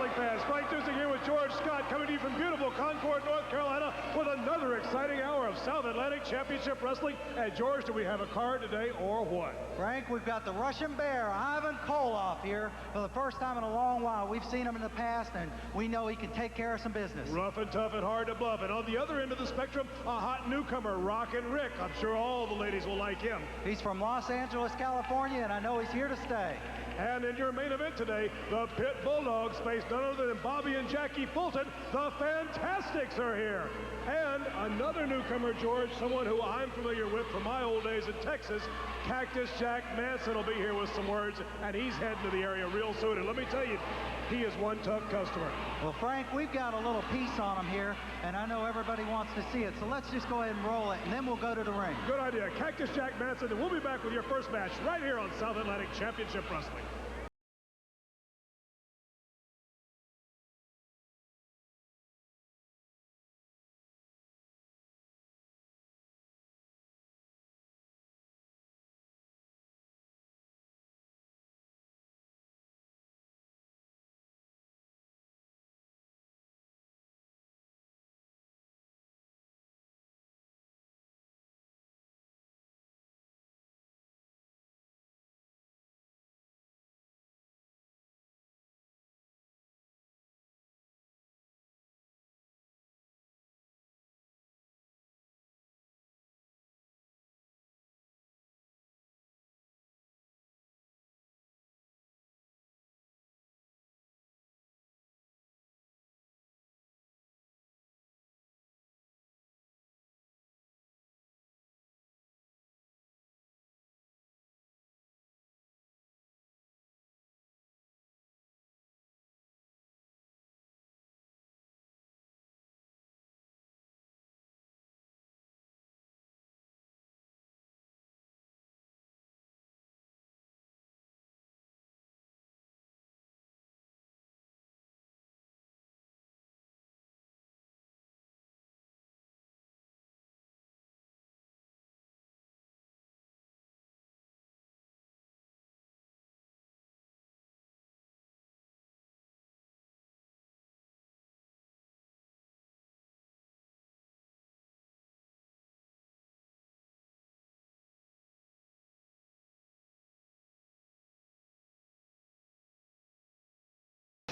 wrestling fans. Frank Dusing here with George Scott, coming to you from beautiful Concord, North Carolina, with another exciting hour of South Atlantic Championship Wrestling. And George, do we have a card today or what? Frank, we've got the Russian Bear, Ivan Koloff, here for the first time in a long while. We've seen him in the past, and we know he can take care of some business. Rough and tough and hard to bluff. And on the other end of the spectrum, a hot newcomer, Rockin' Rick. I'm sure all the ladies will like him. He's from Los Angeles, California, and I know he's here to stay. And in your main event today, the Pit Bulldogs face none other than Bobby and Jackie Fulton. The Fantastics are here. And another newcomer, George, someone who I'm familiar with from my old days in Texas, Cactus Jack Manson will be here with some words, and he's heading to the area real soon. And let me tell you, he is one tough customer. Well, Frank, we've got a little piece on him here, and I know everybody wants to see it, so let's just go ahead and roll it, and then we'll go to the ring. Good idea. Cactus Jack Manson, and we'll be back with your first match right here on South Atlantic Championship Wrestling.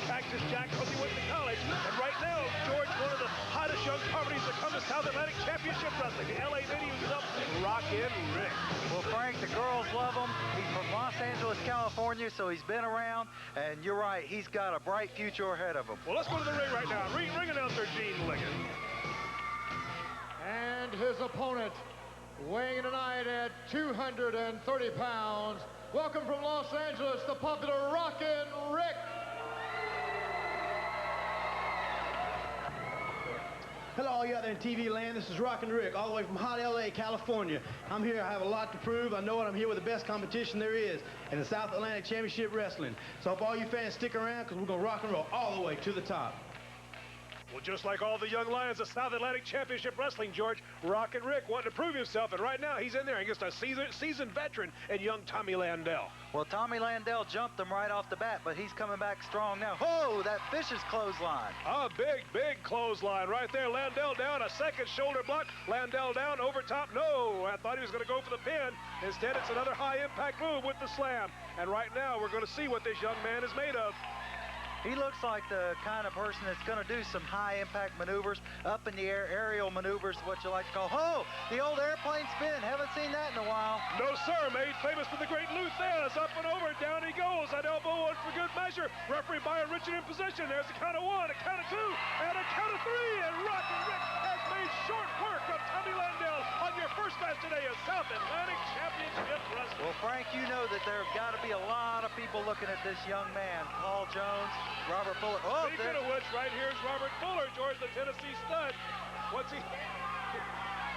Cactus Jack because he went to college. And right now, George, one of the hottest young properties that come to South Atlantic Championship Wrestling. The LA native is up, Rockin' Rick. Well, Frank, the girls love him. He's from Los Angeles, California, so he's been around. And you're right, he's got a bright future ahead of him. Well, let's go to the ring right now. Ring announcer Gene Liggett. And his opponent, weighing in tonight at 230 pounds, welcome from Los Angeles, the popular Rockin' Rick. Hello, all you out there in TV land. This is Rockin' Rick, all the way from hot LA, California. I'm here, I have a lot to prove. I know it, I'm here with the best competition there is in the South Atlantic Championship Wrestling. So if all you fans stick around, because we're going to rock and roll all the way to the top. Well, just like all the young lions of South Atlantic Championship Wrestling, George, Rockin' Rick wanting to prove himself, and right now he's in there against a seasoned veteran and young Tommy Landell. Well, Tommy Landell jumped him right off the bat, but he's coming back strong now. Oh, that vicious clothesline. A big clothesline right there. Landell down, a second shoulder block. Landell down, over top. No, I thought he was going to go for the pin. Instead, it's another high-impact move with the slam. And right now, we're going to see what this young man is made of. He looks like the kind of person that's going to do some high-impact maneuvers, up in the air, aerial maneuvers, what you like to call, oh, the old airplane spin. Haven't seen that in a while. No, sir. Made famous for the great Luthez. Up and over, down he goes. An elbow one for good measure. Referee Byron Richard in position. There's a count of one, a count of two, and a count of three. And Rockin' Rick has made short work of Tommy Landell on your first match today of South Atlantic Championship Wrestling. Well, Frank, you know that there have got to be a lot of people looking at this young man. Paul Jones, Robert Fuller. Oh, speaking of which, right here's Robert Fuller, George, the Tennessee stud. What's he?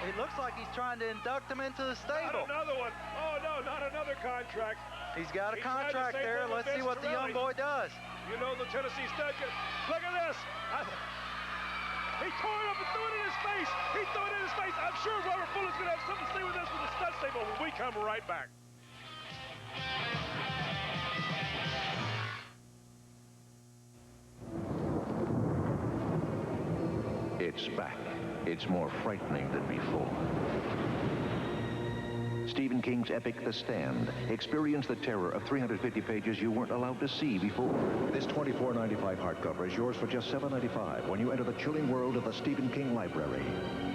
It looks like he's trying to induct him into the stable. Not another one. Oh, no, not another contract. He's got a contract there. Let's see what the young boy does. You know the Tennessee stud. Look at this. He tore it up and threw it in his face. He threw it in his face. I'm sure Robert Fuller's going to have something to say with this with the stud stable when we come right back. It's back. It's more frightening than before. Stephen King's epic The Stand. Experience the terror of 350 pages you weren't allowed to see before. This $24.95 hardcover is yours for just $7.95 when you enter the chilling world of the Stephen King Library.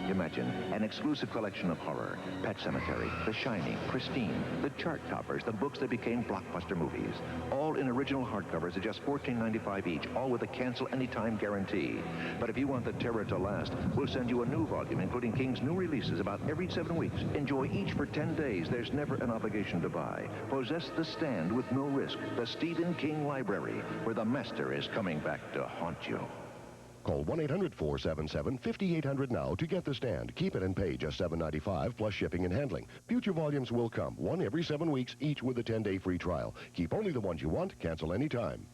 Imagine an exclusive collection of horror, Pet Sematary, The Shining, Christine, the chart toppers, the books that became blockbuster movies. All in original hardcovers at just $14.95 each, all with a cancel anytime guarantee. But if you want the terror to last, we'll send you a new volume, including King's new releases about every 7 weeks. Enjoy each for 10 days. There's never an obligation to buy. Possess The Stand with no risk. The Stephen King Library, where the master is coming back to haunt you. Call 1-800-477-5800 now to get The Stand. Keep it and pay just $7.95 plus shipping and handling. Future volumes will come, one every 7 weeks, each with a 10-day free trial. Keep only the ones you want, cancel anytime.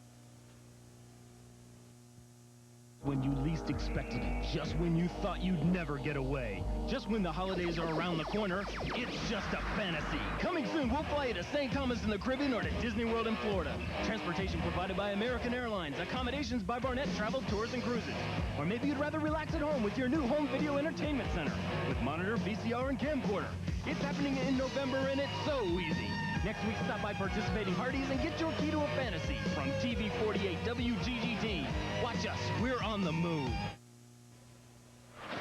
When you least expected it, just when you thought you'd never get away, just when the holidays are around the corner, it's just a fantasy. Coming soon, we'll fly you to St. Thomas in the Caribbean or to Disney World in Florida. Transportation provided by American Airlines, accommodations by Barnett Travel Tours and Cruises. Or maybe you'd rather relax at home with your new home video entertainment center with monitor, VCR, and camcorder. It's happening in November and it's so easy. Next week, stop by participating Hardee's and get your key to a fantasy from TV 48 WGGT. Watch us. We're on the move.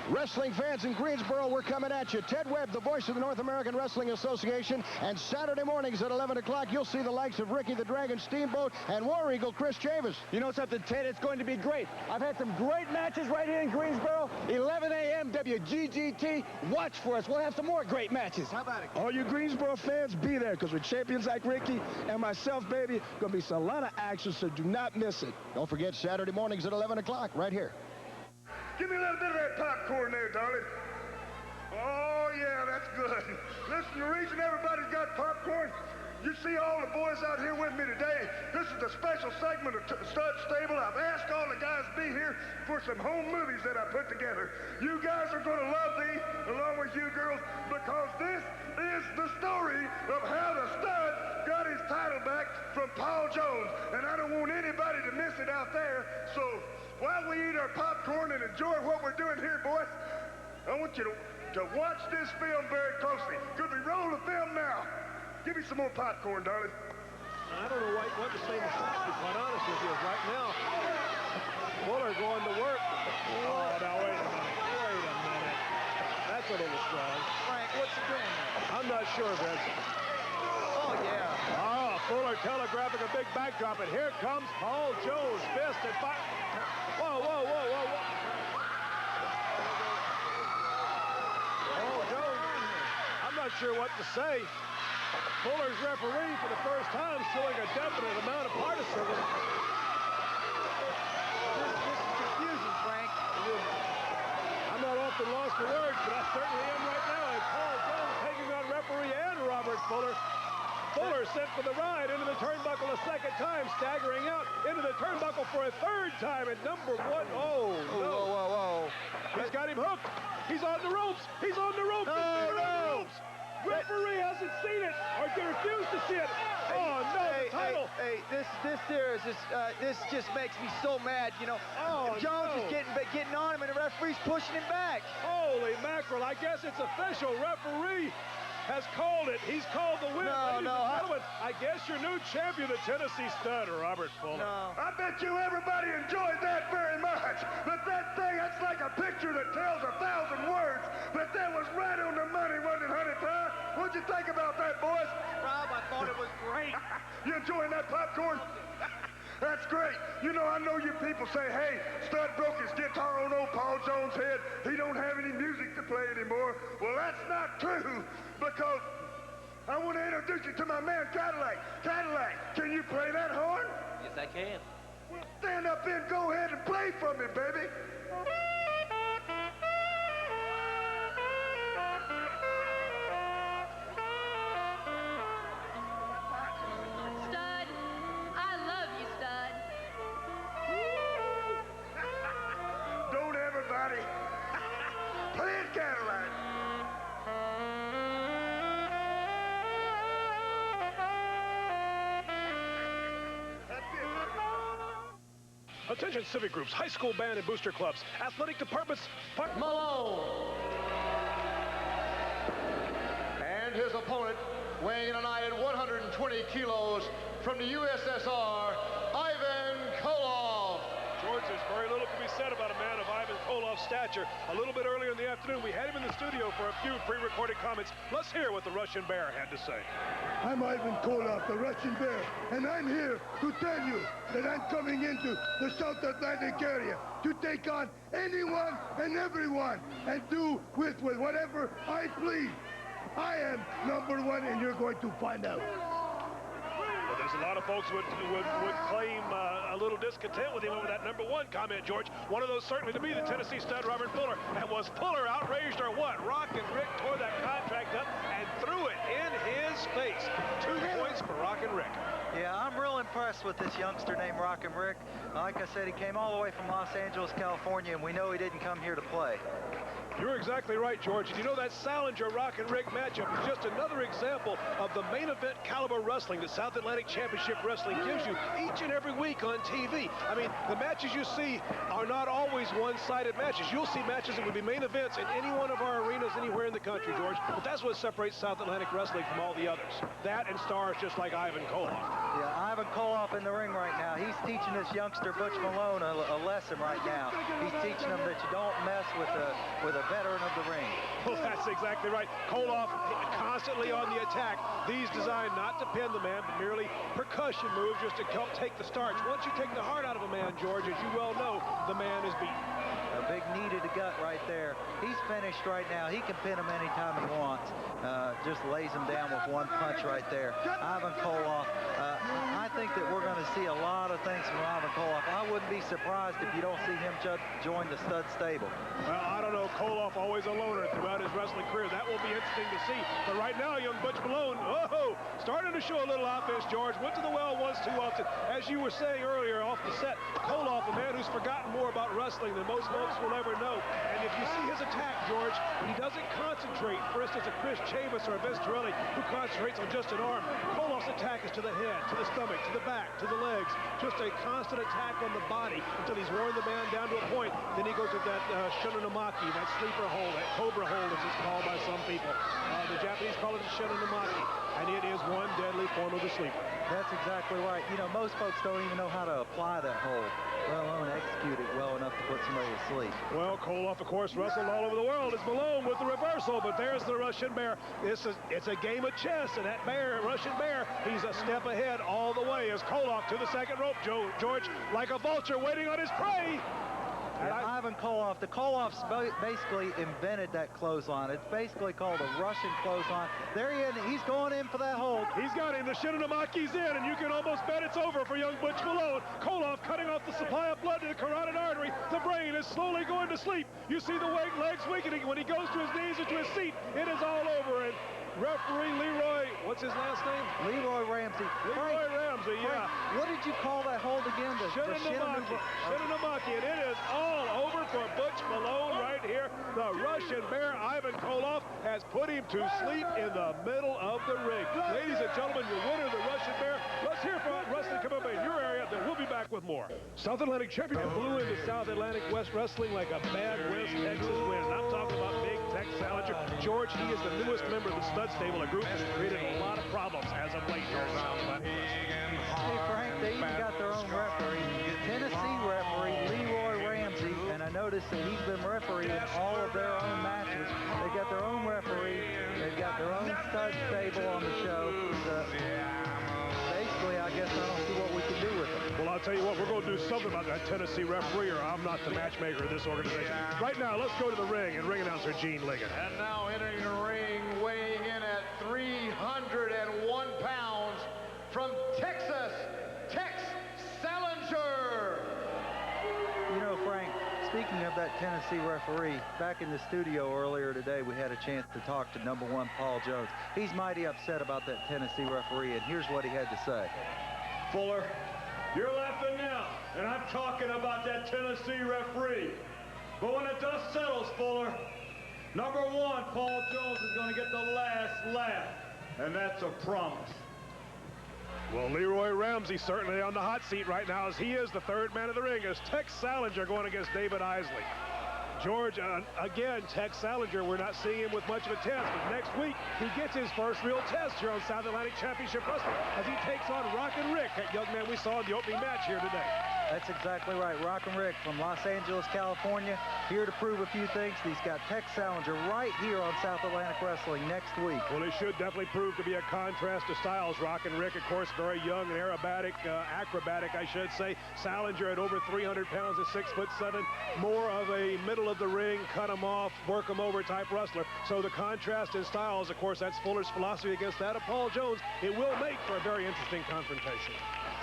Wrestling fans in Greensboro, we're coming at you. Ted Webb, the voice of the North American Wrestling Association. And Saturday mornings at 11 o'clock, you'll see the likes of Ricky the Dragon Steamboat and War Eagle Chris Chavis. You know something, Ted? It's going to be great. I've had some great matches right here in Greensboro. 11 a.m. WGGT. Watch for us. We'll have some more great matches. How about it? All you Greensboro fans, be there, because with champions like Ricky and myself, baby, going to be a lot of action, so do not miss it. Don't forget Saturday mornings at 11 o'clock right here. Give me a little bit of that popcorn there, darling. Oh, yeah, that's good. Listen, the reason everybody's got popcorn, you see all the boys out here with me today. This is the special segment of Stud Stable. I've asked all the guys to be here for some home movies that I put together. You guys are going to love these, along with you girls, because this is the story of how the Stud got his title back from Paul Jones. And I don't want anybody to miss it out there, so while we eat our popcorn and enjoy what we're doing here, boys, I want you to watch this film very closely. Could we roll the film now? Give me some more popcorn, darling. I don't know what to say, to be quite honest with you. Right now, Fuller going to work. Oh, now wait a minute. Wait a minute. That's a little strong. Frank, what's he doing there? I'm not sure, Vince. Oh, yeah. Oh, Fuller telegraphing a big backdrop, and here comes Paul Jones, fist and fire. Whoa, whoa, whoa, whoa, whoa. Paul Jones, I'm not sure what to say. Fuller's referee for the first time showing a definite amount of partisanship. This is confusion, Frank. I'm not often lost for words, but I certainly am right now. And Paul Jones taking on referee and Robert Fuller. Fuller sent for the ride into the turnbuckle a second time, staggering out into the turnbuckle for a third time at number one. Oh, no. Whoa, whoa, whoa. He's got him hooked. He's on the ropes. He's on the ropes. No, no. Referee hasn't seen it, or they refuse to see it. Oh, no, the title. Hey, this series, this just makes me so mad, you know. Oh, Jones no. is getting on him, and the referee's pushing him back. Holy mackerel, I guess it's official. Referee has called it. He's called the win. Ladies and gentlemen, I guess your new champion, the Tennessee Stud, Robert Fuller. No. I bet you everybody enjoyed that very much. But that thing, that's like a picture that tells 1,000 words. But that was right on the money, wasn't it, honey pie? What'd you think about that, boys? Rob, I thought it was great. You enjoying that popcorn? That's great. You know, I know you people say, hey, Stud broke his guitar on old Paul Jones' head. He don't have any music to play anymore. Well, that's not true, because I want to introduce you to my man, Cadillac. Cadillac, can you play that horn? Yes, I can. Well, stand up and go ahead and play for me, baby. Play it, Cadillac. Attention civic groups, high school band and booster clubs, athletic departments. Malone. And his opponent, weighing in tonight at 120 kilos, from the USSR, Ivan Koloff. George, there's very little to be said about a man of Ivan Koloff's stature. A little bit earlier in the afternoon, we had him in the studio for a few pre-recorded comments. Let's hear what the Russian Bear had to say. I'm Ivan Koloff, the Russian Bear, and I'm here to tell you that I'm coming into the South Atlantic area to take on anyone and everyone and do with whatever I please. I am #1, and you're going to find out. Well, there's a lot of folks would claim a little discontent with him over that #1 comment, George. One of those certainly to be the Tennessee stud, Robert Fuller. And was Fuller outraged or what? Rockin Rick tore that contract up and threw it in his face. 2 points for Rockin Rick. Yeah, I'm real impressed with this youngster named Rockin Rick. Like I said, he came all the way from Los Angeles, California, and we know he didn't come here to play. You're exactly right, George. And you know that Salinger Rockin Rick matchup is just another example of the main event caliber wrestling that South Atlantic Championship Wrestling gives you each and every week on TV. I mean, the matches you see are not always one-sided matches. You'll see matches that would be main events in any one of our arenas anywhere in the country, George. But that's what separates South Atlantic Wrestling from all the others. That and stars just like Ivan Koloff. Yeah, Ivan Koloff in the ring right now. He's teaching this youngster Butch Malone a lesson right now. He's teaching him that you don't mess with a veteran of the ring. Well, that's exactly right. Koloff constantly on the attack. These designed not to pin the man, but merely percussion moves just to help take the starch. Once you take the heart out of a man, George, as you well know, the man is beaten. A big knee to the gut right there. He's finished right now. He can pin him anytime he wants. Just lays him down with one punch right there. Ivan Koloff. I think that we're going to see a lot of things from Ivan Koloff. I wouldn't be surprised if you don't see him join the stud stable. Well, I don't know. Koloff always a loner throughout his wrestling career. That will be interesting to see. But right now, young Butch Malone, whoa, starting to show a little offense, George. Went to the well once too often. As you were saying earlier off the set, Koloff, a man who's forgotten more about wrestling than most folks will ever know. And if you see his attack, George, he doesn't concentrate, for instance, a Chris Chavis or a Vince Torelli, who concentrates on just an arm. Koloff's attack is to the head, to the stomach, to the back, to the legs. Just a constant attack on the body until he's worn the man down to a point. Then he goes to that Shinonamaki, that sleeper hold, that cobra hold, as it's called by some people. The Japanese call it a Shinonamaki, and it is one deadly form of the sleeper. That's exactly right. You know, most folks don't even know how to apply that hold, let alone execute it well enough to put somebody to sleep. Well, Koloff, of course, wrestled all over the world. It's Malone with the reversal, but there's the Russian Bear. It's a game of chess, and that Russian Bear, he's a step ahead all the way as Koloff to the second rope, George, like a vulture waiting on his prey. And Ivan Koloff, the Koloffs basically invented that clothesline. It's basically called a Russian clothesline. There he is. He's going in for that hold. He's got him. The Shinonamaki's in, and you can almost bet it's over for young Butch Malone. Koloff cutting off the supply of blood to the carotid artery. The brain is slowly going to sleep. You see the legs weakening. When he goes to his knees or to his seat, it is all over. And referee Leroy, what's his last name? Leroy Ramsey. Leroy Ramsey, yeah. What did you call that hold again? The Shinonamaki, and it is all over for Butch Malone right here. The Russian Bear, Ivan Koloff, has put him to sleep in the middle of the ring. Ladies and gentlemen, your winner, the Russian Bear. Let's hear from wrestling come up in your area, then we'll be back with more. South Atlantic champion blew into South Atlantic West Wrestling like a bad West Texas wind. I'm talking about Big Tex Salinger. George, he is the newest member of the stud stable, a group that's created a lot of problems as of late here in South Atlantic Wrestling. Hey, Frank, they even got their own referee. Tennessee referee Leroy Ramsey, and I noticed that he's been refereeing all of their own matches. They got their own referee. They've got their own stud stable on the show. Basically, I guess I don't see what we can do with them. Well, I'll tell you what, we're going to do something about that Tennessee referee, or I'm not the matchmaker of this organization. Right now, let's go to the ring and ring announcer Gene Ligon. And now entering the ring, weighing in at 301 pounds, from Texas, Tex Salinger. You know, Frank, speaking of that Tennessee referee, back in the studio earlier today, we had a chance to talk to #1 Paul Jones. He's mighty upset about that Tennessee referee, and here's what he had to say. Fuller, you're laughing now, and I'm talking about that Tennessee referee. But when the dust settles, Fuller, #1 Paul Jones is going to get the last laugh, and that's a promise. Well, Leroy Ramsey certainly on the hot seat right now, as he is the third man of the ring, as Tex Salinger going against David Isley. George, again, Tex Salinger, we're not seeing him with much of a test, but next week he gets his first real test here on South Atlantic Championship Wrestling as he takes on Rockin' Rick, that young man we saw in the opening match here today. That's exactly right. Rockin' Rick from Los Angeles, California, here to prove a few things. He's got Tex Salinger right here on South Atlantic Wrestling next week. Well, he should definitely prove to be a contrast to styles. Rockin' Rick, of course, very young and acrobatic, I should say. Salinger at over 300 pounds at 6'7", more of a middle of the ring, cut him off, work him over type wrestler. So the contrast in styles, of course, that's Fuller's philosophy against that of Paul Jones. It will make for a very interesting confrontation.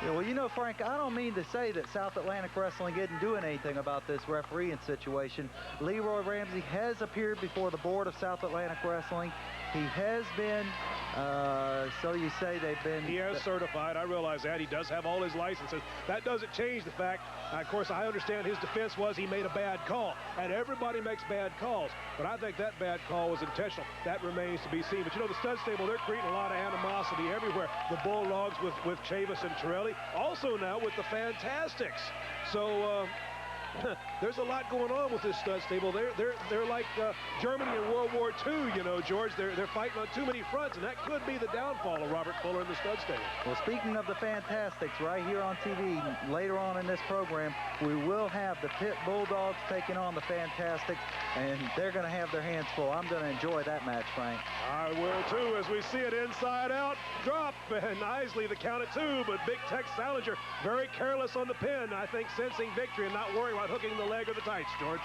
Yeah, well, you know, Frank, I don't mean to say that South Atlantic Wrestling isn't doing anything about this refereeing situation. Leroy Ramsey has appeared before the board of South Atlantic Wrestling. He has been, so you say they've been... He has certified, I realize that. He does have all his licenses. That doesn't change the fact, of course, I understand his defense was he made a bad call. And everybody makes bad calls. But I think that bad call was intentional. That remains to be seen. But you know, the stud stable, they're creating a lot of animosity everywhere. The Bulldogs with Chavis and Torelli. Also now with the Fantastics. So there's a lot going on with this stud stable. They're like Germany in World War II, you know, George. They're fighting on too many fronts, and that could be the downfall of Robert Fuller in the stud stable. Well, speaking of the Fantastics, right here on TV, later on in this program, we will have the Pit Bulldogs taking on the Fantastics, and they're going to have their hands full. I'm going to enjoy that match, Frank. I will, too, as we see it inside out. Drop, and Isley the count at 2, but big Tex Salinger very careless on the pin, I think sensing victory and not worrying about hooking the leg or the tights, George.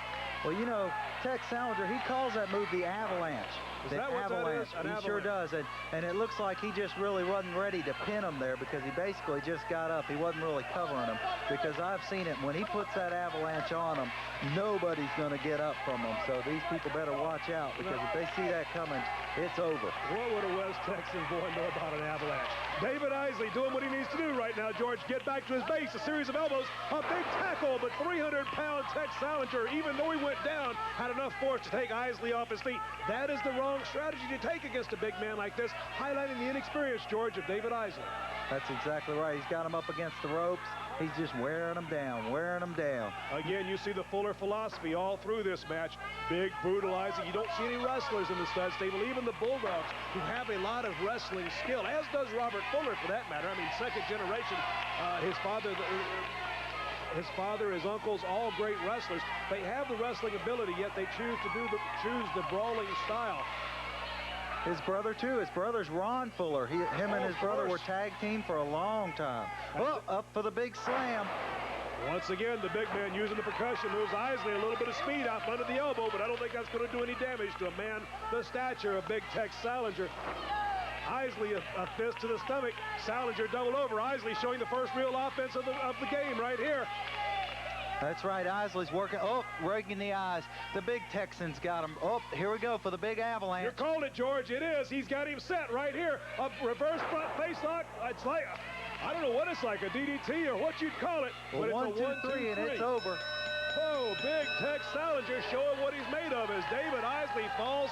Well, you know, Tex Salinger, he calls that move the avalanche. Is that what that is? He sure does. And it looks like he just really wasn't ready to pin him there because he basically just got up. He wasn't really covering him because I've seen it. When he puts that avalanche on him, nobody's going to get up from him. So these people better watch out because if they see that coming, it's over. What would a West Texan boy know about an avalanche? David Isley doing what he needs to do right now, George. Get back to his base. A series of elbows. A big tackle, but 300-pound Tex Salinger, even though he went down, had enough force to take Isley off his feet. That is the wrong strategy to take against a big man like this, highlighting the inexperience, George, of David Isley. That's exactly right. He's got him up against the ropes. He's just wearing them down, wearing them down. Again, you see the Fuller philosophy all through this match. Big, brutalizing. You don't see any wrestlers in the stud stable, even the Bulldogs, who have a lot of wrestling skill, as does Robert Fuller, for that matter. I mean, second generation, his father, his uncles, all great wrestlers. They have the wrestling ability, yet they choose the brawling style. His brother, too. His brother's Ron Fuller. Him and his brother were tag team for a long time. Oh, up for the big slam. Once again, the big man using the percussion moves Isley a little bit of speed out under the elbow, but I don't think that's going to do any damage to a man the stature of big Tex Salinger. Isley a fist to the stomach. Salinger double over. Isley showing the first real offense of the game right here. That's right. Isley's working. Oh, raking the eyes. The big Texans got him. Oh, here we go for the big avalanche. You called it, George. It is. He's got him set right here. A reverse front face lock. It's like, I don't know what it's like, a DDT or what you'd call it. Well, but it's a 1, 2, 3, and it's over. Oh, big Tex Salinger showing what he's made of as David Isley falls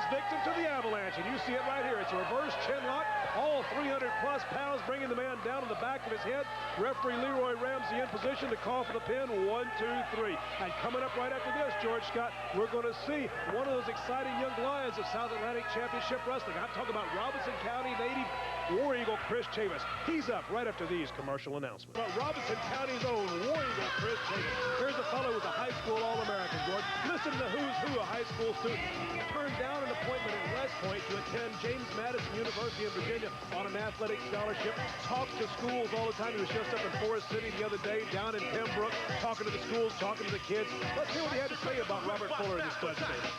victim to the avalanche. And you see it right here. It's a reverse chin lock. All 300-plus pounds, bringing the man down to the back of his head. Referee Leroy Ramsey in position to call for the pin. 1, 2, 3. And coming up right after this, George Scott, we're going to see one of those exciting young lions of South Atlantic Championship Wrestling. I'm talking about Robinson County native War Eagle Chris Chavis. He's up right after these commercial announcements. But Robinson County's own War Eagle Chris Chavis. Here's a fellow who's a high school All-American, George. Listen to the who's who of high school students. Turned down an appointment at West Point to attend James Madison University in Virginia on an athletic scholarship. Talks to schools all the time. He was just up in Forest City the other day, down in Pembroke, talking to the schools, talking to the kids. Let's hear what he had to say about Robert Fuller in this presentation.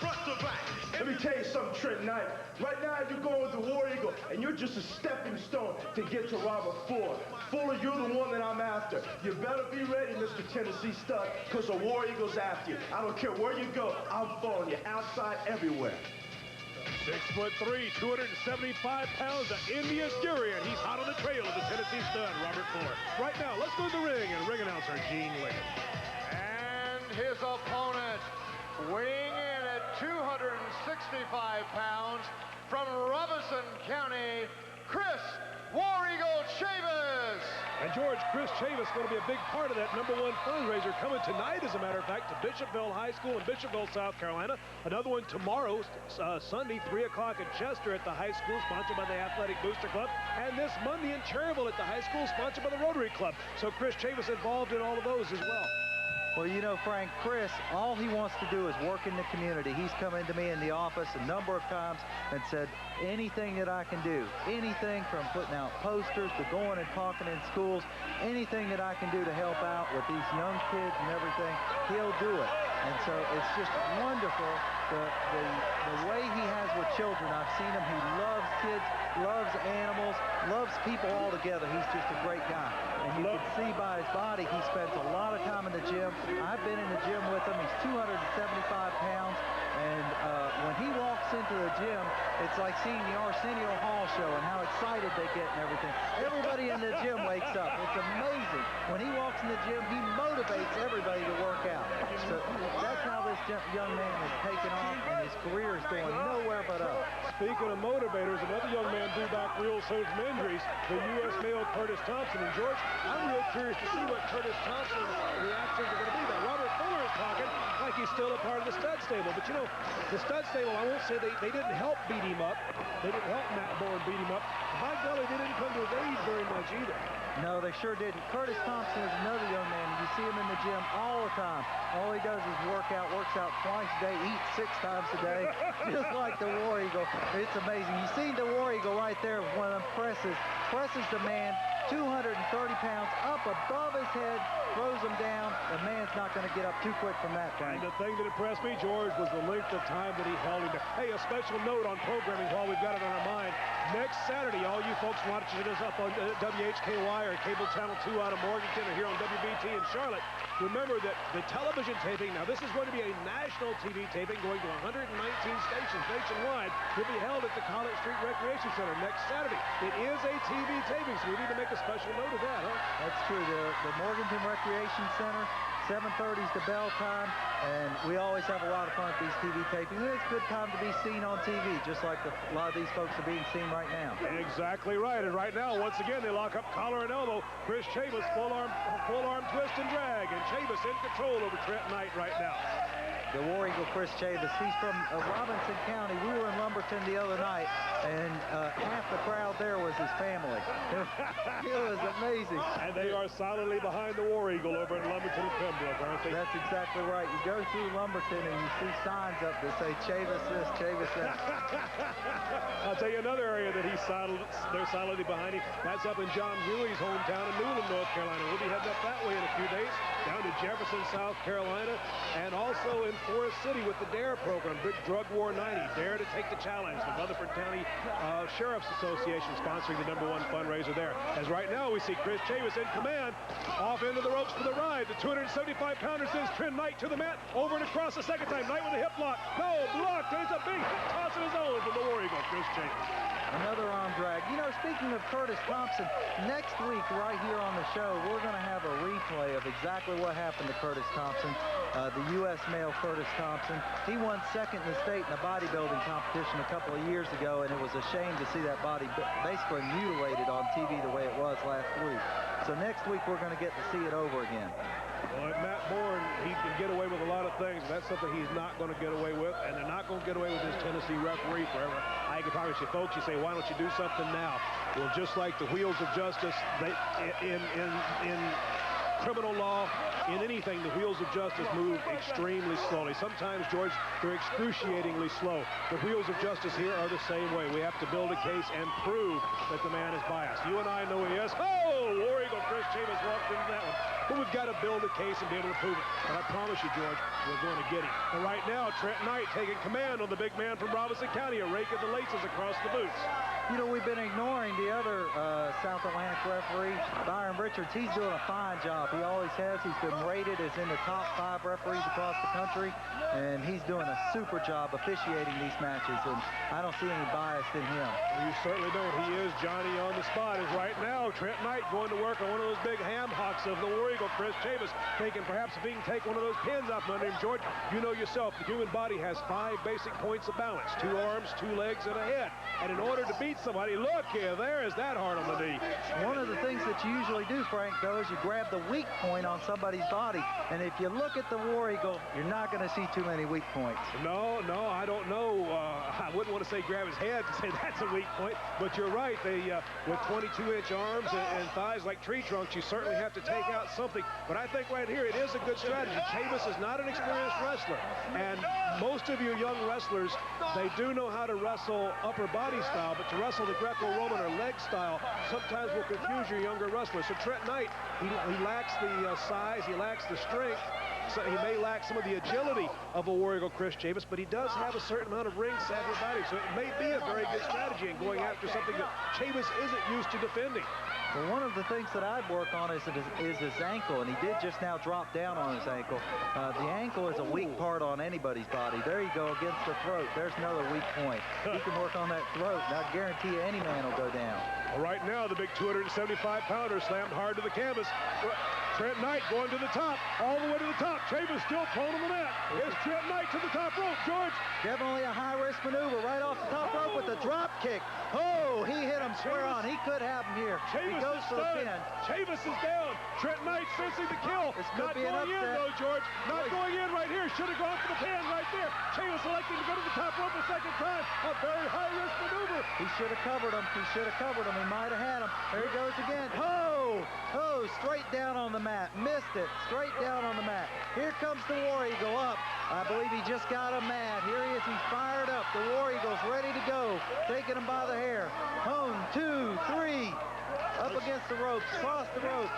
Let me tell you something, Trent Knight. Right now, you're going with the War Eagle, and you're just a stepping stone to get to Robert Fuller. Fuller, you're the one that I'm after. You better be ready, Mr. Tennessee Stud, because the War Eagle's after you. I don't care where you go, I'm following you, outside, everywhere. 6'3", 275 pounds of India's Durian. He's hot on the trail of the Tennessee Stud, Robert Fuller. Right now, let's go to the ring, and ring announcer Gene Liggett. And his opponent, weighing in at 265 pounds, from Robinson County, Chris War Eagle Chavis. And George, Chris Chavis going to be a big part of that #1 fundraiser coming tonight, as a matter of fact, to Bishopville High School in Bishopville, South Carolina. Another one tomorrow, Sunday, 3 o'clock in Chester at the high school, sponsored by the Athletic Booster Club. And this Monday in Cherryville at the high school, sponsored by the Rotary Club. So Chris Chavis involved in all of those as well. Well, you know, Frank, Chris, all he wants to do is work in the community. He's come into me in the office a number of times and said, anything that I can do, anything from putting out posters to going and talking in schools, anything that I can do to help out with these young kids and everything, he'll do it. And so it's just wonderful the way he has with children. I've seen him. He loves kids, loves animals, loves people all together. He's just a great guy. And you can see by his body, he spends a lot of time in the gym. I've been in the gym with him. He's 275 pounds. And when he walks into the gym, it's like seeing the Arsenio Hall show and how excited they get and everything. Everybody in the gym wakes up. It's amazing. When he walks in the gym, he motivates everybody to work out. So that's how this young man is taking off, and his career is going nowhere but up. Speaking of motivators, another young man due back real soon from injuries, the U.S. male Curtis Thompson. And George, I'm real curious to see what Curtis Thompson's reactions are going to be. Now, Robert Fuller is talking like he's still a part of the stud stable. But, you know, the stud stable, I won't say they didn't help beat him up. They didn't help Matt Bourne beat him up. By golly, they didn't come to his aid very much either. No, they sure didn't. Curtis Thompson is another young man. You see him in the gym all the time. All he does is works out twice a day, eats 6 times a day, just like the War Eagle. It's amazing. You see the War Eagle right there with one of them presses the man 230 pounds up above his head, throws him down. The man's not going to get up too quick from that thing. And the thing that impressed me, George, was the length of time that he held him there. Hey, a special note on programming while we've got it on our mind. Next Saturday, all you folks watching us up on WHKY or Cable Channel 2 out of Morganton or here on WBT in Charlotte, remember that the television taping, now this is going to be a national TV taping going to 119 stations nationwide, will be held at the College Street Recreation Center next Saturday. It is a TV taping, so we need to make a special note of that, huh? That's true. The Morganton Recreation Center, 7:30 is the bell time, and we always have a lot of fun at these TV tapings. It's a good time to be seen on TV, just like a lot of these folks are being seen right now. Exactly right. And right now, once again, they lock up collar and elbow. Chris Chavis, full arm twist and drag, and Chavis in control over Trent Knight right now. The War Eagle, Chris Chavis, he's from Robinson County. We were in Lumberton the other night, and half the crowd there was his family. It was amazing. And they are solidly behind the War Eagle over in Lumberton and Pembroke, aren't they? That's exactly right. You go through Lumberton and you see signs up that say Chavis this, Chavis that. I'll tell you another area that they're solidly behind him. That's up in John Huey's hometown in Newland, North Carolina. We'll be heading up that way in a few days, down to Jefferson, South Carolina, and also in Forest City with the DARE program, Big Drug War 90, Dare to Take the Challenge, the Rutherford County Sheriff's Association sponsoring the #1 fundraiser there. As right now we see Chris Chavis in command, off into the ropes for the ride. The 275-pounder sends Trent Knight to the mat, over and across the second time. Knight with a hip lock. No, blocked, and it's a big toss of his own from the War Eagle, Chris Chavis. Another arm drag. You know, speaking of Curtis Thompson, next week right here on the show, we're going to have a replay of exactly what happened to Curtis Thompson, the U.S. male Curtis Thompson. He won second in the state in a bodybuilding competition a couple of years ago, and it was a shame to see that body basically mutilated on TV the way it was last week. So next week, we're going to get to see it over again. Well, Matt Bourne, he can get away with a lot of things. That's something he's not going to get away with, and they're not going to get away with this Tennessee referee forever. I can promise you, folks, you say, why don't you do something now? Well, just like the wheels of justice, in criminal law, in anything, the wheels of justice move extremely slowly. Sometimes, George, they're excruciatingly slow. The wheels of justice here are the same way. We have to build a case and prove that the man is biased. You and I know he is. Oh, War Eagle Chris Chavis walked into that one. But we've got to build a case and be able to prove it. And I promise you, George, we're going to get him. And right now, Trent Knight taking command on the big man from Robinson County, a rake of the laces across the boots. You know, we've been ignoring the other South Atlantic referee, Byron Richards. He's doing a fine job. He always has. He's been rated as in the top 5 referees across the country, and he's doing a super job officiating these matches, and I don't see any bias in him. You certainly don't. He is Johnny on the spot. As right now, Trent Knight going to work on one of of those big ham hocks of the War Eagle, Chris Chavis, thinking perhaps if he can take one of those pins out from under him. George, you know yourself, the human body has 5 basic points of balance: 2 arms, 2 legs, and a head. And in order to beat somebody, look here, there is that hard on the knee. One of the things that you usually do, Frank, though, is you grab the weak point on somebody's body. And if you look at the War Eagle, you're not going to see too many weak points. No, I don't know. I wouldn't want to say grab his head and say that's a weak point, but you're right. They, with 22-inch arms and thighs like tree trunks, you certainly have to take out something. But I think right here it is a good strategy. Chavis is not an experienced wrestler, and most of you young wrestlers, they do know how to wrestle upper body style, but to wrestle the Greco-Roman or leg style sometimes will confuse your younger wrestlers. So Trent Knight, he lacks the size, he lacks the strength. So he may lack some of the agility of a War Eagle Chris Chavis, but he does have a certain amount of ring savvy body, so it may be a very good strategy in going after something that Chavis isn't used to defending. Well, one of the things that I'd work on is his ankle, and he did just now drop down on his ankle. The ankle is a weak part on anybody's body. There you go, against the throat. There's another weak point. He can work on that throat, and I guarantee you any man will go down. Right now, the big 275-pounder slammed hard to the canvas. Trent Knight going to the top, all the way to the top. Chavis still prone on the mat. Here's Trent Knight to the top rope. George. Definitely a high-risk maneuver right off the top rope with the drop kick. Oh, he hit him square on. He could have him here. He goes for the pin. Chavis is down. Trent Knight sensing the kill. This Not could be going an in, though, George. Not going in right here. Should have gone for the pin right there. Chavis electing to go to the top rope a second time. A very high-risk maneuver. He should have covered him. He should have covered him. He might have had him. There he goes again. Oh, straight down on the mat. Missed it. Straight down on the mat. Here comes the War Eagle up. I believe he just got him mad. Here he is. He's fired up. The War Eagle's ready to go. Taking him by the hair. 1, 2, 3. Up against the ropes. Cross the ropes.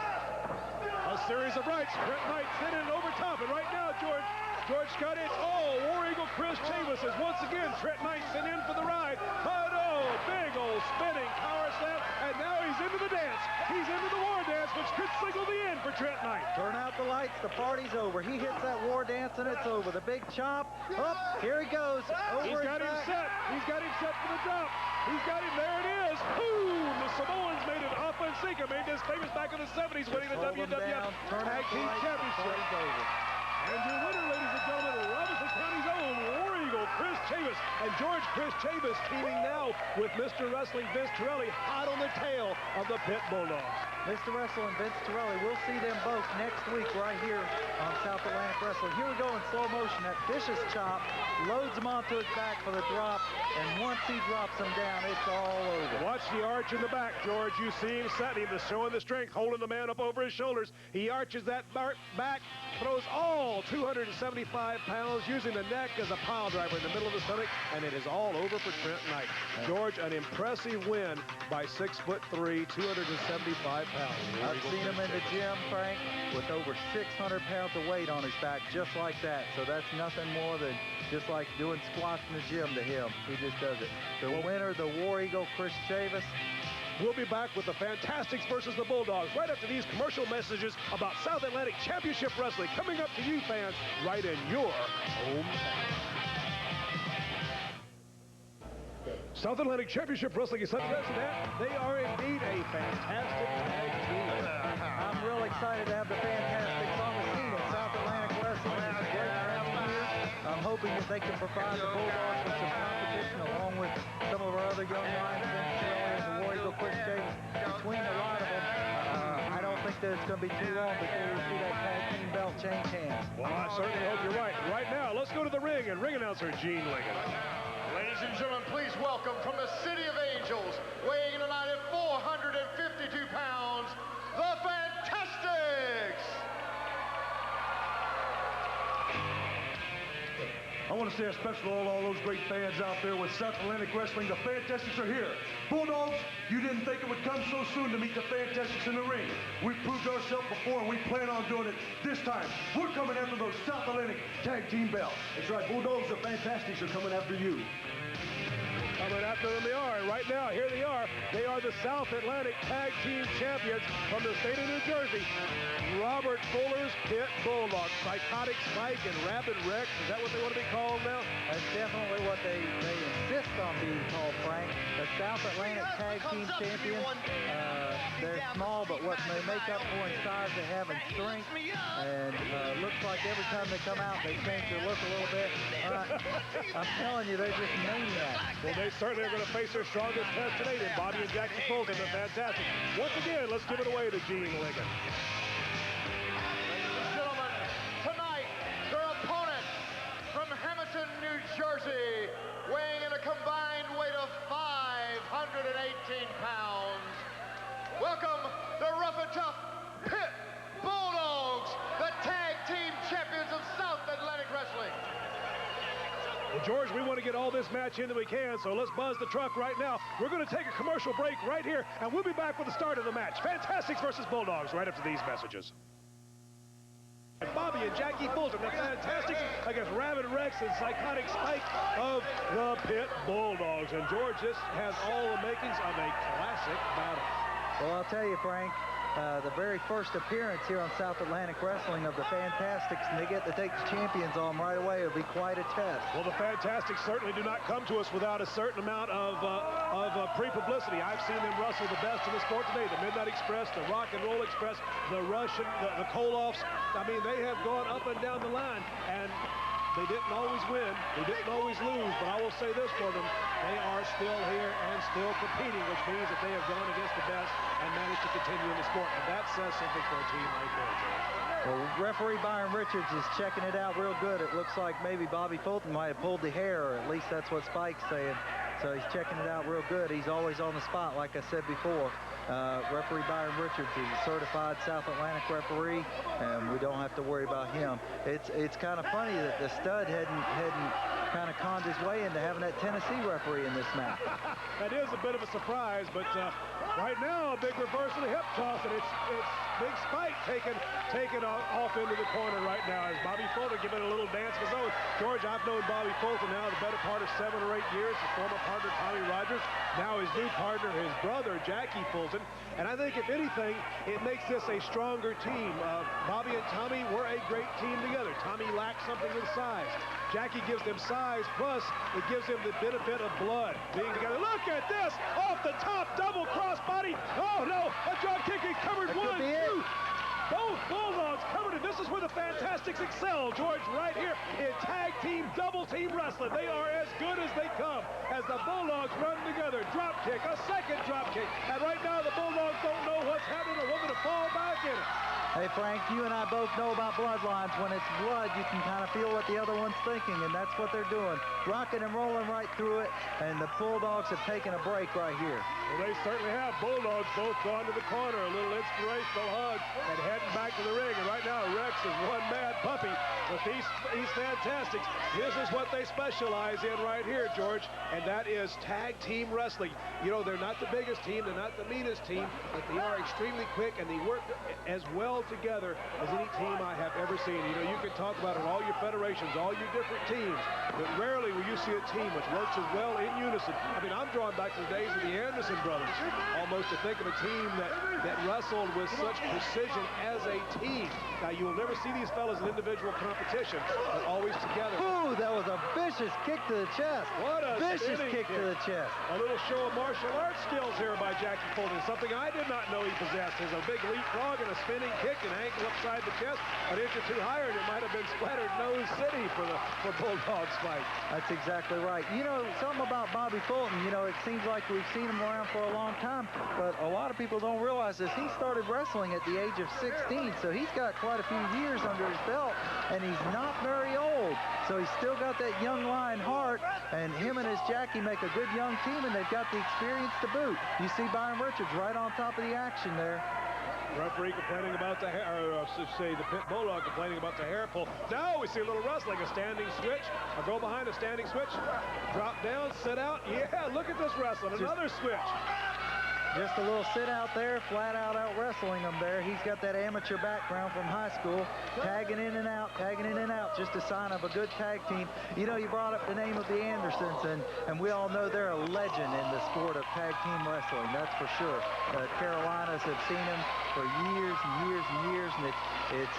A series of rights. Trent Knight sitting over top. And right now, George got it. Oh, War Eagle Chris Chavis is once again Trent Knight sent in for the ride. But oh, big old spinning power slam. And now he's into the dance. He's into the war dance, which could signal the end for Trent Knight. Turn out the lights. The party's over. He hits that war dance and it's over. The big chop. Up. Here he goes. He's got him set. He's got him set for the drop. He's got him. There it is. Boom! The Samoans made an offense seeker. Made this famous back in the 70s, winning the WWF Tag Team Championship. And your winner, ladies and gentlemen, Robinson County's own War Eagle Chris Chavis. And George Chris Chavis teaming now with Mr. Wrestling Vince Torelli, hot on the tail of the Pit Bulldogs. Mr. Wrestling Vince Torelli, we'll see them both next week right here on South Atlantic Wrestling. Here we go in slow motion. That vicious chop loads him onto his back for the drop, and once he drops him down, it's all over. Watch the arch in the back, George. You see him setting him, showing the strength, holding the man up over his shoulders. He arches that back, throws all 275 pounds, using the neck as a pile driver in the middle of the stomach, and it is all over for Trent Knight. George, an impressive win by 6'3", 275 pounds. I've seen him in the gym, Frank, with over 600 pounds of weight on his back, just like that. So that's nothing more than just like doing squats in the gym to him. He just does it. The winner, the War Eagle, Chris Chavis. We'll be back with the Fantastics versus the Bulldogs right after these commercial messages about South Atlantic Championship Wrestling coming up to you fans right in your hometown. South Atlantic Championship Wrestling is such that they are indeed a fantastic tag team. I'm real excited to have the Fantastics on the scene at South Atlantic Wrestling. It's a great wrestling here. I'm hoping that they can provide the Bulldogs with some competition along with some of our other young lions, Vince Torelli and the War Eagle Chris Chavis. Between a lot of them, I don't think that it's going to be too long before we see that tag team belt change hands. Well, I certainly hope you're right. Right now, let's go to the ring and ring announcer Gene Liggett. Ladies and gentlemen, please welcome from the City of Angels, weighing in tonight at 452 pounds, the Fantastics! I want to say a special to all those great fans out there with South Atlantic Wrestling. The Fantastics are here. Bulldogs, you didn't think it would come so soon to meet the Fantastics in the ring. We've proved ourselves before, and we plan on doing it this time. We're coming after those South Atlantic Tag Team belts. That's right, Bulldogs, the Fantastics are coming after you. Coming after them they are. Right now, here they are. They are the South Atlantic Tag Team Champions from the state of New Jersey. Robert Fuller's Pit Bulldogs. Psychotic Spike and Rapid Rex. Is that what they want to be called now? That's definitely what they insist insist on being called, Frank. The South Atlantic Tag Team Champions, they're small, but what they make up for in size, they have in strength. And looks like every time they come out, they change their look a little bit. I'm telling you, they're just maniacs. Well, they certainly are going to face their strongest test today in Bobby and Jackie Fulton. They're fantastic. Once again, let's give it away to Gene Ligon. Gentlemen, tonight, their opponent from Hamilton, New Jersey, weighing in a combined weight of 518 pounds. Welcome, the rough and tough Pit Bulldogs, the tag team champions of South Atlantic Wrestling. Well, George, we want to get all this match in that we can, so let's buzz the truck right now. We're going to take a commercial break right here, and we'll be back with the start of the match. Fantastics versus Bulldogs right after these messages. Bobby and Jackie Fulton, the Fantastics against Rabid Rex and Psychotic Spike of the Pit Bulldogs. And George, this has all the makings of a classic battle. Well, I'll tell you, Frank, the very first appearance here on South Atlantic Wrestling of the Fantastics, and they get to take the champions on them right away. It'll be quite a test. Well, the Fantastics certainly do not come to us without a certain amount of pre-publicity. I've seen them wrestle the best in the sport today. The Midnight Express, the Rock and Roll Express, the Russian, the Koloffs. I mean, they have gone up and down the line, and they didn't always win. They didn't always lose, but I will say this for them. They are still here and still competing, which means that they have gone against the best and managed to continue in the sport. And that says something for a team right there, George. Well, referee Byron Richards is checking it out real good. It looks like maybe Bobby Fulton might have pulled the hair, or at least that's what Spike's saying. So he's checking it out real good. He's always on the spot, like I said before. Referee Byron Richards is a certified South Atlantic referee, and we don't have to worry about him. It's kind of funny that the stud hadn't kind of conned his way into having that Tennessee referee in this match. That is a bit of a surprise, but right now a big reversal of hip toss, and it's Big Spike taking off into the corner right now as Bobby Fulton giving a little dance of his own. George, I've known Bobby Fulton now the better part of 7 or 8 years. His former partner Tommy Rogers, now his new partner, his brother Jackie Fulton. And I think if anything, it makes this a stronger team. Bobby and Tommy were a great team together. Tommy lacked something in size. Jackie gives them size, plus it gives them the benefit of blood being together. Look at this, off the top, double crossbody. Oh no, a drop kick is covered. 1, 2. Both Bulldogs covered it. This is where the Fantastics excel, George, right here in tag team, double team wrestling. They are as good as they come as the Bulldogs run together. Drop kick, a second drop kick. And right now the Bulldogs don't know what's happening or whether to fall back in it. Hey, Frank, you and I both know about bloodlines. When it's blood, you can kind of feel what the other one's thinking, and that's what they're doing. Rocking and rolling right through it, and the Bulldogs have taken a break right here. Well, they certainly have. Bulldogs both gone to the corner, a little inspirational hug, and heading back to the ring. And right now, Rex is one mad puppy with these Fantastics. This is what they specialize in right here, George, and that is tag team wrestling. You know, they're not the biggest team, they're not the meanest team, but they are extremely quick, and they work as well together as any team I have ever seen. You know, you can talk about it, all your federations, all your different teams, but rarely will you see a team which works as well in unison. I mean, I'm drawn back to the days of the Anderson brothers, almost to think of a team that wrestled with such precision as a team. Now, you will never see these fellas in individual competition, but always together. Ooh, that was a vicious kick to the chest. What a vicious kick to the chest. A little show of martial arts skills here by Jackie Fulton, something I did not know he possessed. There's a big leapfrog and a spinning kick and ankle upside the chest, an inch or two higher, and it might have been splattered nose city for Bulldogs fight. That's exactly right. You know, something about Bobby Fulton, you know, it seems like we've seen him around for a long time, but a lot of people don't realize this. He started wrestling at the age of 16, so he's got quite a few years under his belt, and he's not very old. So he's still got that young lion heart, and him and his Jackie make a good young team, and they've got the experience to boot. You see Byron Richards right on top of the action there. Referee complaining about the hair, or say the Pit Bulldog complaining about the hair pull. Now we see a little wrestling, a standing switch, a go behind a standing switch, drop down, sit out. Yeah, look at this wrestling, another switch. Just a little sit out there, flat out wrestling him there. He's got that amateur background from high school, tagging in and out, just a sign of a good tag team. You know, you brought up the name of the Andersons, and we all know they're a legend in the sport of tag team wrestling, that's for sure. Carolinas have seen them for years and years and years, and it's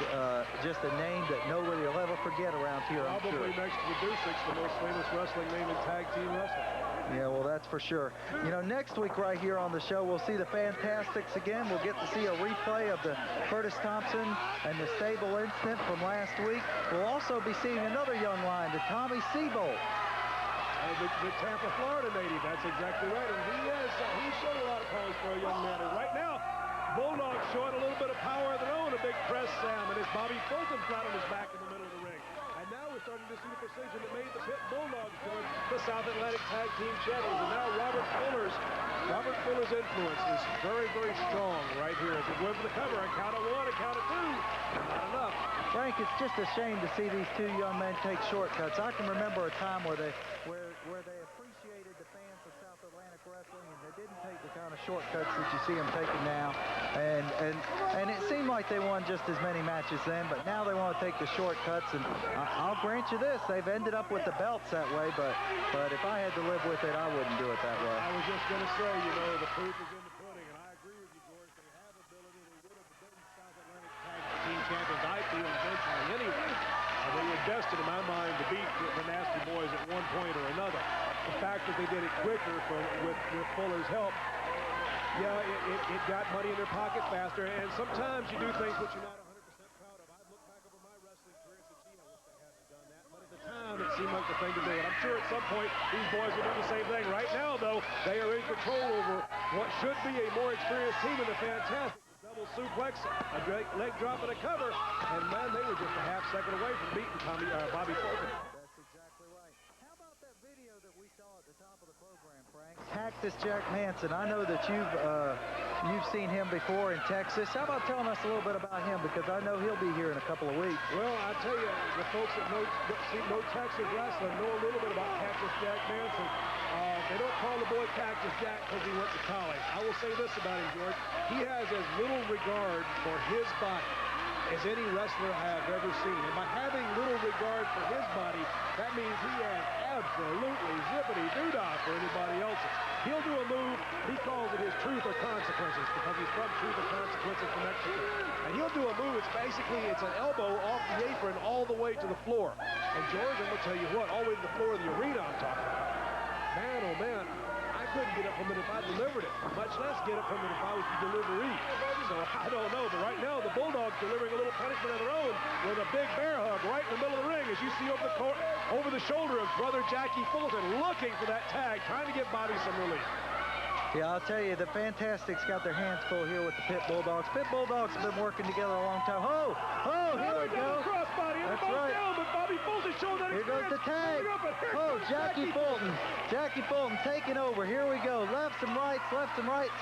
just a name that nobody will ever forget around here, I'm sure. Probably next to the Deucix, the most famous wrestling name in tag team wrestling. Yeah, well, that's for sure. You know, next week right here on the show, we'll see the Fantastics again. We'll get to see a replay of the Curtis Thompson and the Stable incident from last week. We'll also be seeing another young lion, the Tommy Seabolt. The Tampa, Florida native, that's exactly right. And he showed a lot of promise for a young man. And right now, Bulldogs showing a little bit of power of their own, a big press, Sam, and it's Bobby Fulton flat on his back in the middle of the ring. And now we're starting to see the precision that made the Pit Bulldogs join the South Atlantic Tag Team Champions. And now Robert Fuller's influence is very, very strong right here. As he went for the cover, a count of one, a count of two. Not enough. Frank, it's just a shame to see these two young men take shortcuts. I can remember a time where they appreciated the fans of South Atlantic wrestling, and they didn't take the kind of shortcuts that you see them taking now. And it seemed like they won just as many matches then, but now they want to take the shortcuts. And I'll grant you this: they've ended up with the belts that way. But if I had to live with it, I wouldn't do it that way. I was just going to say, you know, the proof is in the pudding, and I agree with you, George. They have ability. They would have been South Atlantic Tag Team Champions, I feel, eventually anyway. They were destined, in my mind, to beat the Nasty Boys at one point or another. The fact that they did it quicker with Fuller's help, yeah, it got money in their pocket faster. And sometimes you do things which you're not 100% proud of. I've looked back over my wrestling career and said, gee, I wish they hadn't done that. But at the time, it seemed like the thing to do. And I'm sure at some point, these boys will do the same thing. Right now, though, they are in control over what should be a more experienced team in the Fantastic. Double suplex, a leg drop and a cover, and man, they were just a half second away from beating Bobby Fulton. That's exactly right. How about that video that we saw at the top of the program, Frank? Cactus Jack Manson. I know that you've seen him before in Texas. How about telling us a little bit about him, because I know he'll be here in a couple of weeks. Well, I tell you, the folks that know Texas wrestling know a little bit about Cactus Jack Manson. They don't call the boy Cactus Jack because he went to college. I will say this about him, George. He has as little regard for his body as any wrestler I have ever seen. And by having little regard for his body, that means he has absolutely zippity-doo-dah for anybody else's. He'll do a move, he calls it his truth or consequences, because he's from Truth or Consequences from Mexico. And he'll do a move, it's an elbow off the apron all the way to the floor. And George, I'm going to tell you what, all the way to the floor of the arena I'm talking about. Man, oh man, I couldn't get up from it if I delivered it, much less get up from it if I was the delivery. So I don't know, but right now the Bulldogs delivering a little punishment of their own with a big bear hug right in the middle of the ring, as you see over the shoulder of brother Jackie Fulton, looking for that tag, trying to get Bobby some relief. Yeah, I'll tell you, the Fantastics got their hands full here with the Pit Bulldogs. Pit Bulldogs have been working together a long time. Oh, here we go. Crossbody, and that's right. Down, but Bobby Fulton showing that here goes the tag. Oh, Jackie Fulton. Jackie Fulton taking over. Here we go. Lefts and rights.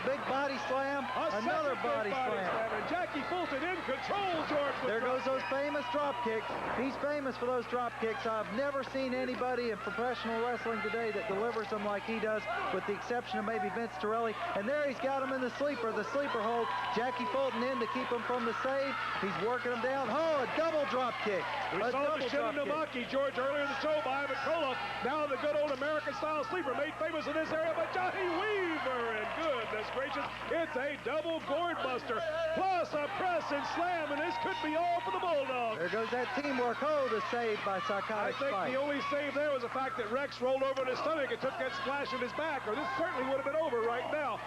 Big body slam. Another body slam. And Jackie Fulton in control, George. There goes those famous drop kicks. He's famous for those drop kicks. I've never seen anybody in professional wrestling today that delivers them like he does, with the exception of maybe Vince Torelli. And there he's got him in the sleeper hold. Jackie Fulton in to keep him from the save. He's working him down. Oh, a double drop kick. We saw the Shinonamaki, George, earlier in the show by Ivan Koloff. Now the good old American-style sleeper made famous in this area by Johnny Weaver. And goodness gracious, it's a double gourd buster, plus a press and slam, and this could be all for the Bulldogs. There goes that teamwork. Oh, the save by Psychotic Spike. I think the only save there was the fact that Rex rolled over in his stomach and took that splash in his back, or this certainly would have been over right now.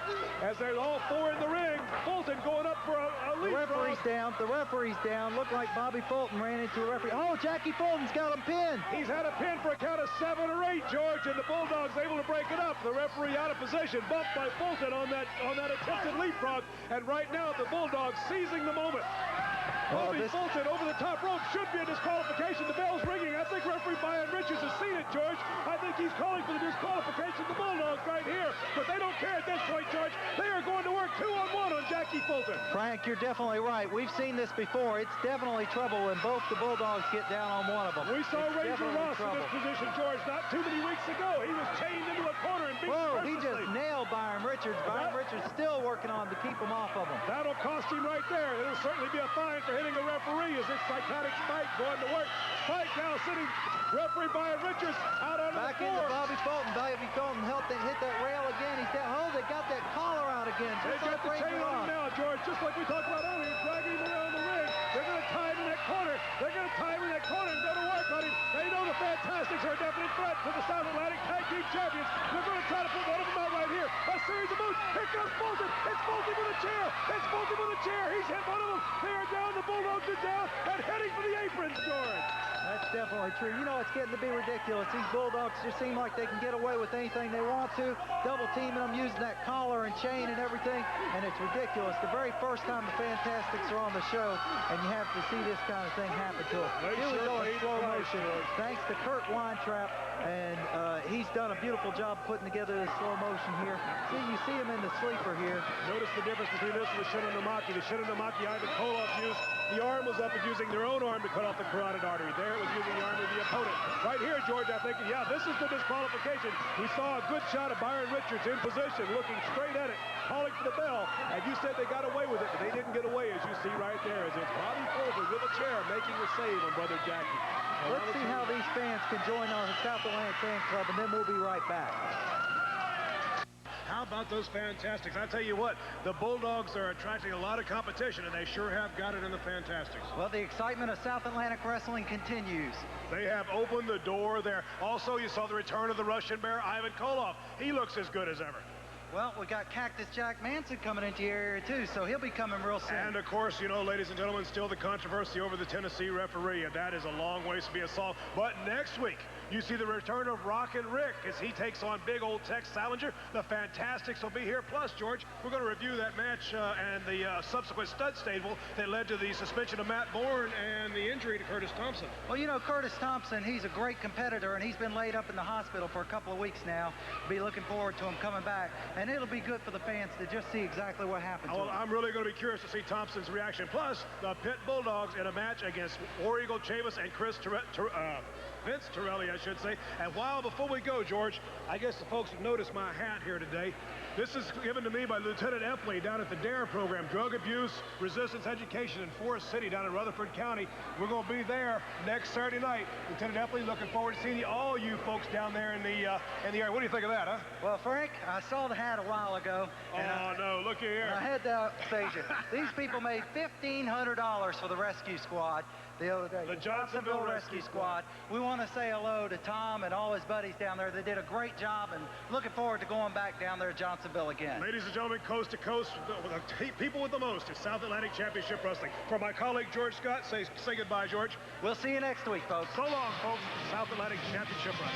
As they're all four in the ring, Fulton going up for a leap. The referee's down. Looked like Bobby Fulton ran into a referee. Oh, Jackie Fulton's got him pinned. He's had a pin for a count of 7 or 8, George, and the Bulldogs able to break it up. The referee out of position, bumped by Fulton on that attempted leapfrog, and right now the Bulldogs seizing the moment. Bobby Fulton over the top rope, should be a disqualification. The bell's ringing. I think referee Brian Richards has seen it, George. I think he's calling for the disqualification. The Bulldogs right here, but they don't care at this point, George. They are going to work 2-on-1 on Jackie Fulton. Frank, you're definitely right. We've seen this before. It's definitely trouble when both the Bulldogs get down on one of them. We saw Razor Ross in this position, George, not too many weeks ago. He was chained into a corner and beat mercilessly. He just nailed Byron Richards. Byron Richards still certainly be a fine for hitting a referee as this psychotic Spike going to work. Spike now sitting, referee Byron Richards out on the floor. Back into Bobby Fulton. Bobby Fulton hit that rail again. He's down. Oh, they got that collar out again. They got the chain on him now, George, just like we talked about earlier, dragging him around the ring. They're going to tie him in that corner. They're going to tie him in that corner and go to work on him. They know the Fantastics are a definite threat to the South Atlantic Tag Team Champions. They're going to try to put one of them out right here. A series of moves. Here comes Fulton. It's Fulton with a chair. It's Fulton with a chair. He's hit one of them. They are down. The Bulldogs are down and heading for the aprons, George. That's definitely true. You know, it's getting to be ridiculous. These Bulldogs just seem like they can get away with anything they want to. Double teaming them, using that collar and chain and everything, and it's ridiculous. The very first time the Fantastics are on the show, and you have to see this kind of thing happen to them. Here we go in slow motion. Thanks to Kurt Weintraub, and he's done a beautiful job putting together this slow motion here. See, you see him in the sleeper here. Notice the difference between this and the Shinonamaki. The Shinonamaki Ivan Koloff used, the arm was up and using their own arm to cut off the carotid artery. There it was using the arm of the opponent. Right here, George, I think, yeah, this is the disqualification. We saw a good shot of Byron Richards in position, looking straight at it, calling for the bell, and you said they got away with it, but they didn't get away, as you see right there, as it's Bobby Fulton with a chair making the save on Brother Jackie. Let's see how these fans can join on the South Atlantic Fan Club, and then we'll be right back. How about those Fantastics? I tell you what, the Bulldogs are attracting a lot of competition, and they sure have got it in the Fantastics. Well, the excitement of South Atlantic Wrestling continues. They have opened the door there. Also, you saw the return of the Russian Bear, Ivan Koloff. He looks as good as ever. Well, we got Cactus Jack Manson coming into your area, too, so he'll be coming real soon. And, of course, you know, ladies and gentlemen, still the controversy over the Tennessee referee, and that is a long ways to be solved. But next week, you see the return of Rockin Rick as he takes on big old Tex Salinger. The Fantastics will be here. Plus, George, we're going to review that match and the subsequent stud stable that led to the suspension of Matt Bourne and the injury to Curtis Thompson. Well, you know, Curtis Thompson, he's a great competitor, and he's been laid up in the hospital for a couple of weeks now. Be looking forward to him coming back, and it'll be good for the fans to just see exactly what happened to him. I'm really going to be curious to see Thompson's reaction. Plus, the Pit Bulldogs in a match against War Eagle Chavis and Vince Torelli, I should say. And before we go, George, I guess the folks have noticed my hat here today. This is given to me by Lieutenant Epley down at the DARE program, Drug Abuse Resistance Education in Forest City down in Rutherford County. We're going to be there next Saturday night. Lieutenant Epley, looking forward to seeing all you folks down there in the area. What do you think of that, huh? Well, Frank, I saw the hat a while ago. No, look here. I had to stage it. These people made $1,500 for the rescue squad the other day. The Johnsonville Rescue Squad. We want to say hello to Tom and all his buddies down there. They did a great job, and looking forward to going back down there at Johnsonville again. Ladies and gentlemen, coast to coast, the people with the most is South Atlantic Championship Wrestling. For my colleague George Scott, say goodbye, George. We'll see you next week, folks. So long, folks. South Atlantic Championship Wrestling.